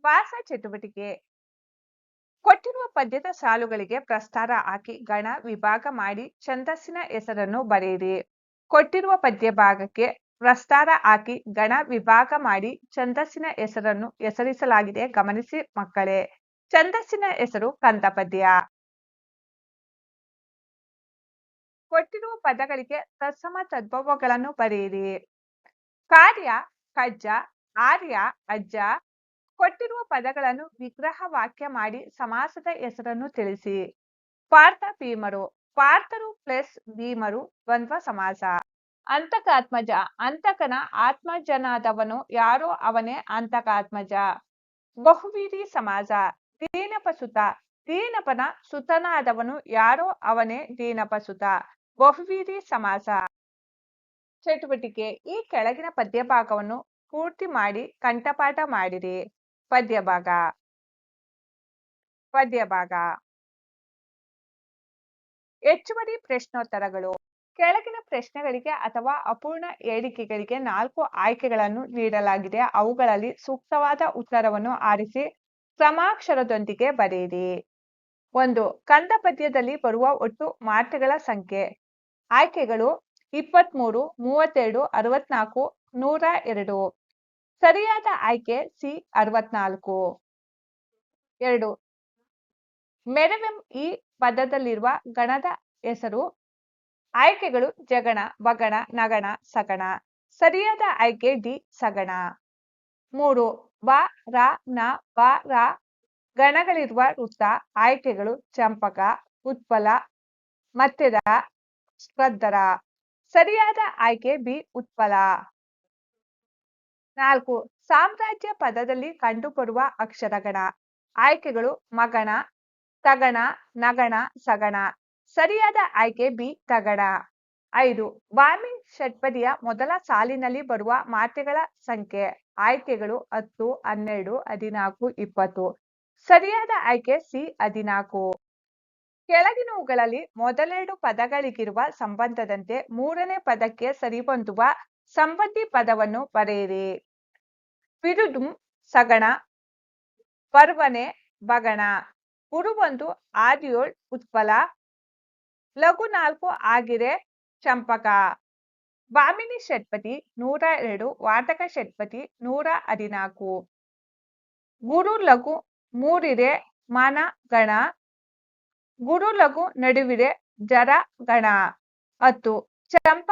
ಭಾಷಾ ಚಟುವಟಿಕೆ. ಕೊಟ್ಟಿರುವ ಪದ್ಯದ ಸಾಲುಗಳಿಗೆ ಪ್ರಸ್ತಾರ ಹಾಕಿ ಗಣ ವಿಭಾಗ ಮಾಡಿ ಛಂದಸ್ಸಿನ ಹೆಸರನ್ನು ಬರೆಯಿರಿ. ಕೊಟ್ಟಿರುವ ಪದ್ಯ ಭಾಗಕ್ಕೆ ಪ್ರಸ್ತಾರ ಹಾಕಿ ಗಣ ವಿಭಾಗ ಮಾಡಿ ಛಂದಸ್ಸಿನ ಹೆಸರನ್ನು ಹೆಸರಿಸಲಾಗಿದೆ ಗಮನಿಸಿ ಮಕ್ಕಳೇ. ಛಂದಸ್ಸಿನ ಹೆಸರು ಕಂದಪದ್ಯ. ಕೊಟ್ಟಿರುವ ಪದಗಳಿಗೆ ತತ್ಸಮ ತದ್ಭವಗಳನ್ನು ಬರೆಯಿರಿ. ಕಾರ್ಯ ಕಜ್ಜ, ಆರ್ಯ ಅಜ್ಜ. ಕೊಟ್ಟಿರುವ ಪದಗಳನ್ನು ವಿಗ್ರಹ ವಾಕ್ಯ ಮಾಡಿ ಸಮಾಸದ ಹೆಸರನ್ನು ತಿಳಿಸಿ. ಪಾರ್ಥ ಭೀಮರು. ಪಾರ್ಥರು ಪ್ಲಸ್ ಭೀಮರು ದ್ವಂದ್ವ ಸಮಾಸ. ಅಂತಕಾತ್ಮಜ. ಅಂತಕನ ಆತ್ಮಜನಾದವನು ಯಾರೋ ಅವನೇ ಅಂತಕಾತ್ಮಜ. ಬಹುವೀರಿ ಸಮಾಸ. ದೀನಪಸುತ. ದೀನಪನ ಸುತನಾದವನು ಯಾರೋ ಅವನೇ ದೀನಪಸುತ. ಬಹುವೀರಿ ಸಮಾಸ. ಚಟುವಟಿಕೆ. ಈ ಕೆಳಗಿನ ಪದ್ಯ ಭಾಗವನ್ನು ಪೂರ್ತಿ ಮಾಡಿ ಕಂಠಪಾಠ ಮಾಡಿರಿ. ಪದ್ಯಭಾಗ. ಹೆಚ್ಚುವರಿ ಪ್ರಶ್ನೋತ್ತರಗಳು. ಕೆಳಗಿನ ಪ್ರಶ್ನೆಗಳಿಗೆ ಅಥವಾ ಅಪೂರ್ಣ ಹೇಳಿಕೆಗಳಿಗೆ 4 ಆಯ್ಕೆಗಳನ್ನು ನೀಡಲಾಗಿದೆ. ಅವುಗಳಲ್ಲಿ ಸೂಕ್ತವಾದ ಉತ್ತರವನ್ನು ಆರಿಸಿ ಕ್ರಮಾಕ್ಷರದೊಂದಿಗೆ ಬರೆಯಿರಿ. 1. ಕಂದ ಪದ್ಯದಲ್ಲಿ ಬರುವ ಒಟ್ಟು ಮಾತ್ರೆಗಳ ಸಂಖ್ಯೆ. ಆಯ್ಕೆಗಳು 23, 32, 64, 102. ಸರಿಯಾದ ಆಯ್ಕೆ ಸಿ 64. 2. ಮೆರವೆಂ ಈ ಪದದಲ್ಲಿರುವ ಗಣದ ಹೆಸರು. ಆಯ್ಕೆಗಳು ಜಗಣ, ಬಗಣ, ನಗಣ, ಸಗಣ. ಸರಿಯಾದ ಆಯ್ಕೆ ಡಿ ಸಗಣ. 3. ಬ, ರ, ನ, ಬ, ರ ಗಣಗಳಿರುವ ವೃತ್ತ. ಆಯ್ಕೆಗಳು ಚಂಪಕ, ಉತ್ಪಲ, ಮತ್ತೆದ, ಸ್ಪರ್ಧರ. ಸರಿಯಾದ ಆಯ್ಕೆ ಬಿ ಉತ್ಪಲ. 4. ಸಾಮ್ರಾಜ್ಯ ಪದದಲ್ಲಿ ಕಂಡುಬರುವ ಅಕ್ಷರಗಣ. ಆಯ್ಕೆಗಳು ಮಗಣ, ತಗಣ, ನಗಣ, ಸಗಣ. ಸರಿಯಾದ ಆಯ್ಕೆ ಬಿ ತಗಣ. 5. ಬಾಮಿ ಷಟ್ಪದಿಯ ಮೊದಲ ಸಾಲಿನಲ್ಲಿ ಬರುವ ಮಾತ್ರೆಗಳ ಸಂಖ್ಯೆ. ಆಯ್ಕೆಗಳು 10, 12, 14, 20. ಸರಿಯಾದ ಆಯ್ಕೆ ಸಿ 14. ಕೆಳಗಿನವುಗಳಲ್ಲಿ ಮೊದಲೆರಡು ಪದಗಳಿಗಿರುವ ಸಂಬಂಧದಂತೆ ಮೂರನೇ ಪದಕ್ಕೆ ಸರಿಹೊಂದುವ ಸಂಬಂಧಿ ಪದವನ್ನು ಬರೆಯಿರಿ. ಬಿರುದುಂ ಸಗಣ, ಪರ್ವನೆ ಬಗಣ, ಗುರುವೊಂದು ಆದಿಯೋಳ್ ಉತ್ಪಲ, ಲಘು 4 ಆಗಿರೆ ಚಂಪಕ. ಬಾಮಿನಿ ಷಟ್ಪದಿ 102, ವಾತಕ ಷಟ್ಪದಿ 114. ಗುರು ಲಘು 3 ಮನ ಗಣ, ಗುರು ಲಘು ನಡುವಿರೆ ಜರ ಗಣ. 10. ಚಂಪಕ